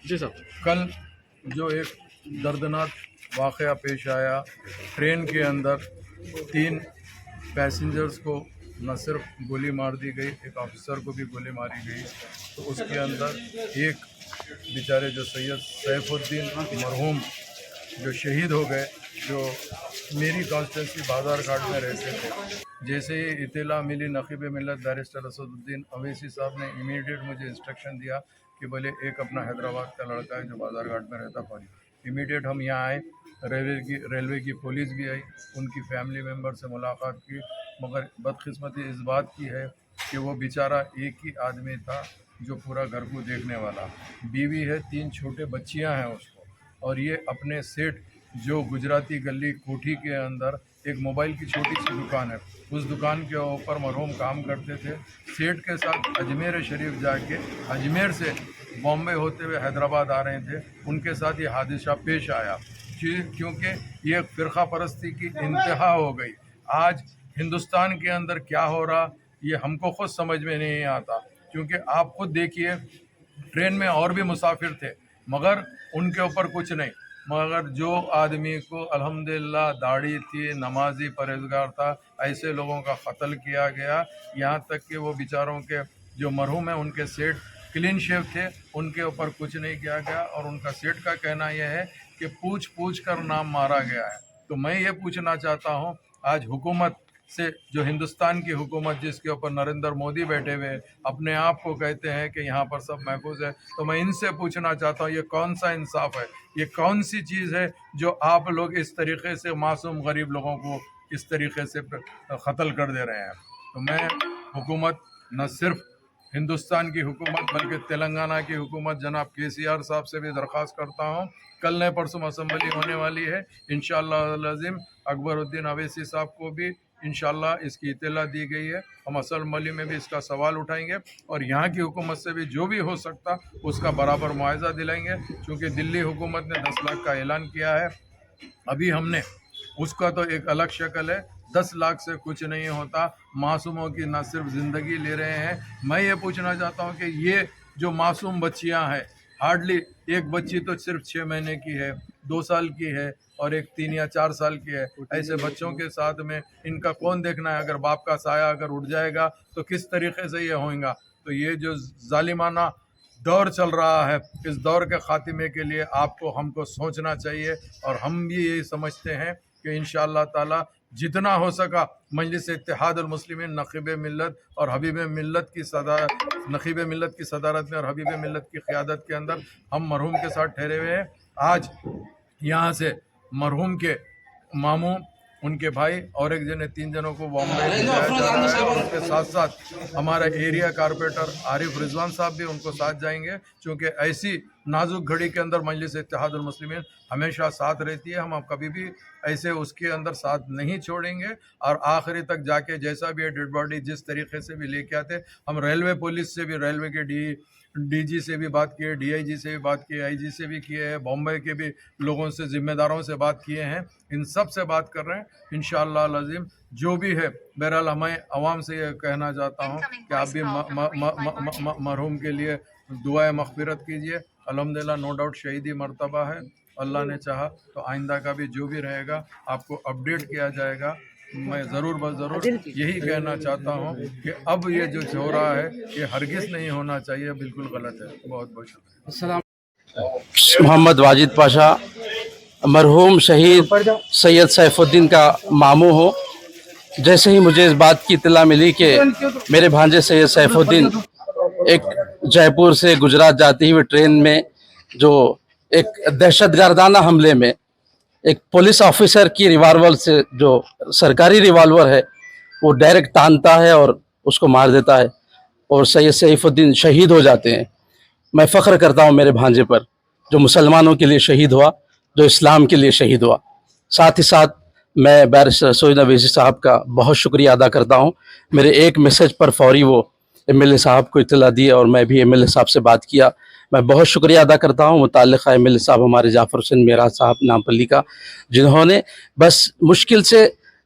جی صاحب، کل جو ایک دردناک واقعہ پیش آیا، ٹرین کے اندر 3 پیسنجرز کو نہ صرف گولی مار دی گئی، ایک آفیسر کو بھی گولی ماری گئی. تو اس کے اندر ایک بیچارے جو سید سیف الدین مرحوم جو شہید ہو گئے، جو میری کانسٹیٹنسی بازار گھاٹ میں رہتے تھے. جیسے ہی اطلاع ملی نقیب ملت بیرسٹر اسد الدین اویسی صاحب نے امیڈیٹ مجھے انسٹرکشن دیا کہ بولے ایک اپنا حیدرآباد کا لڑکا ہے جو بازار گھاٹ میں رہتا فوجی. امیڈیٹ ہم یہاں آئے، ریلوے کی پولیس بھی آئی، ان کی فیملی ممبر سے ملاقات کی، مگر بدقسمتی اس بات کی ہے کہ وہ بیچارہ ایک ہی آدمی تھا جو پورا گھر کو دیکھنے والا. بیوی ہے، 3 چھوٹے بچیاں ہیں اس کو، اور یہ اپنے سیٹ جو گجراتی گلی کوٹھی کے اندر ایک موبائل کی چھوٹی سی دکان ہے، اس دکان کے اوپر مرحوم کام کرتے تھے. سیٹ کے ساتھ اجمیر شریف جا کے اجمیر سے بامبے ہوتے ہوئے حیدرآباد آ رہے تھے. ان کے ساتھ یہ حادثہ پیش آیا کیونکہ یہ فرقہ پرستی کی انتہا ہو گئی. آج ہندوستان کے اندر کیا ہو رہا یہ ہم کو خود سمجھ میں نہیں آتا، کیونکہ آپ خود دیکھیے ٹرین میں اور بھی مسافر تھے مگر ان کے اوپر کچھ نہیں، مگر جو آدمی کو الحمدللہ داڑھی تھی، نمازی پرہیزگار تھا، ایسے لوگوں کا قتل کیا گیا. یہاں تک کہ وہ بیچاروں کے جو مرحوم ہیں ان کے سیٹ کلین شیو تھے، ان کے اوپر کچھ نہیں کیا گیا، اور ان کا سیٹ کا کہنا یہ ہے کہ پوچھ کر نام مارا گیا ہے. تو میں یہ پوچھنا چاہتا ہوں آج حکومت سے، جو ہندوستان کی حکومت جس کے اوپر نریندر مودی بیٹھے ہوئے اپنے آپ کو کہتے ہیں کہ یہاں پر سب محفوظ ہے، تو میں ان سے پوچھنا چاہتا ہوں یہ کون سا انصاف ہے؟ یہ کون سی چیز ہے جو آپ لوگ اس طریقے سے معصوم غریب لوگوں کو اس طریقے سے قتل کر دے رہے ہیں؟ تو میں حکومت، نہ صرف ہندوستان کی حکومت بلکہ تلنگانہ کی حکومت جناب KCR صاحب سے بھی درخواست کرتا ہوں، کل نہیں پرسوں اسمبلی ہونے والی ہے، انشاءاللہ العظیم اکبر الدین اویسی صاحب کو بھی انشاءاللہ اس کی اطلاع دی گئی ہے. ہم اسمبلی میں بھی اس کا سوال اٹھائیں گے اور یہاں کی حکومت سے بھی جو بھی ہو سکتا اس کا برابر معاوضہ دلائیں گے. چونکہ دلی حکومت نے 10 لاکھ کا اعلان کیا ہے، ابھی ہم نے اس کا تو ایک الگ شکل ہے. 10 لاکھ سے کچھ نہیں ہوتا، معصوموں کی نہ صرف زندگی لے رہے ہیں. میں یہ پوچھنا چاہتا ہوں کہ یہ جو معصوم بچیاں ہیں، ہارڈلی ایک بچی تو صرف 6 مہینے کی ہے، 2 سال کی ہے، اور ایک 3 یا 4 سال کی ہے. ایسے بچوں کے ساتھ میں ان کا کون دیکھنا ہے؟ اگر باپ کا سایہ اگر اٹھ جائے گا تو کس طریقے سے یہ ہوئیں گا؟ تو یہ جو ظالمانہ دور چل رہا ہے، اس دور کے خاتمے کے لیے ہم کو سوچنا چاہیے. اور ہم بھی یہی سمجھتے ہیں کہ انشاءاللہ تعالی جتنا ہو سکا مجلس اتحاد المسلمین نقیب ملت اور حبیب ملت کی صدارت میں اور حبیب ملت کی قیادت کے اندر ہم مرحوم کے ساتھ ٹھہرے ہوئے ہیں. آج یہاں سے مرحوم کے ماموں، ان کے بھائی اور ایک جنے 3 جنوں کو بامبے بھیجایا جا رہا ہے، اور اس کے ساتھ ساتھ ہمارا ایریا کارپوریٹر عارف رضوان صاحب بھی ان کو ساتھ جائیں گے. چونکہ ایسی نازک گھڑی کے اندر مجلس اتحاد المسلمین ہمیشہ ساتھ رہتی ہے، ہم اب کبھی بھی ایسے اس کے اندر ساتھ نہیں چھوڑیں گے، اور آخری تک جا کے جیسا بھی ہے ڈیڈ باڈی جس طریقے سے بھی لے کے آتے. ہم ریلوے پولیس سے بھی، ریلوے کے ڈی جی سے بھی بات کیے، ڈی آئی جی سے بھی بات کیے، آئی جی سے بھی کیے ہیں، بامبے کے بھی لوگوں سے، ذمہ داروں سے بات کیے ہیں، ان سب سے بات کر رہے ہیں. انشاءاللہ العظیم جو بھی ہے، بہرحال میں عوام سے یہ کہنا چاہتا ہوں کہ آپ بھی مرحوم کے لیے دعائے مغفرت کیجیے. الحمدللہ نو ڈاؤٹ شہیدی مرتبہ ہے، اللہ نے چاہا تو آئندہ کا بھی جو بھی رہے گا آپ کو اپڈیٹ کیا جائے گا. میں ضرور یہی کہنا چاہتا ہوں کہ اب یہ جو ہو رہا ہے یہ ہرگز نہیں ہونا چاہیے، بالکل غلط ہے. بہت بہت شکریہ. محمد واجد پاشا، مرحوم شہید سید سیف الدین کا ماموں ہوں. جیسے ہی مجھے اس بات کی اطلاع ملی کہ میرے بھانجے سید سیف الدین ایک جے پور سے گجرات جاتی ہوئی ٹرین میں جو ایک دہشت گردانہ حملے میں ایک پولیس آفیسر کی ریوالور سے، جو سرکاری ریوالور ہے، وہ ڈائریکٹ تانتا ہے اور اس کو مار دیتا ہے، اور سید سیف الدین شہید ہو جاتے ہیں. میں فخر کرتا ہوں میرے بھانجے پر، جو مسلمانوں کے لیے شہید ہوا، جو اسلام کے لیے شہید ہوا. ساتھ ہی ساتھ میں بیرسٹر اسد الدین اویسی صاحب کا بہت شکریہ ادا کرتا ہوں. میرے ایک میسج پر فوری وہ MLA صاحب کو اطلاع دی، اور میں بھی MLA صاحب سے بات کیا. میں بہت شکریہ ادا کرتا ہوں متعلقہ MLA صاحب ہمارے جعفر حسین معراج صاحب نامپلی کا، جنہوں نے بس مشکل سے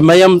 MIM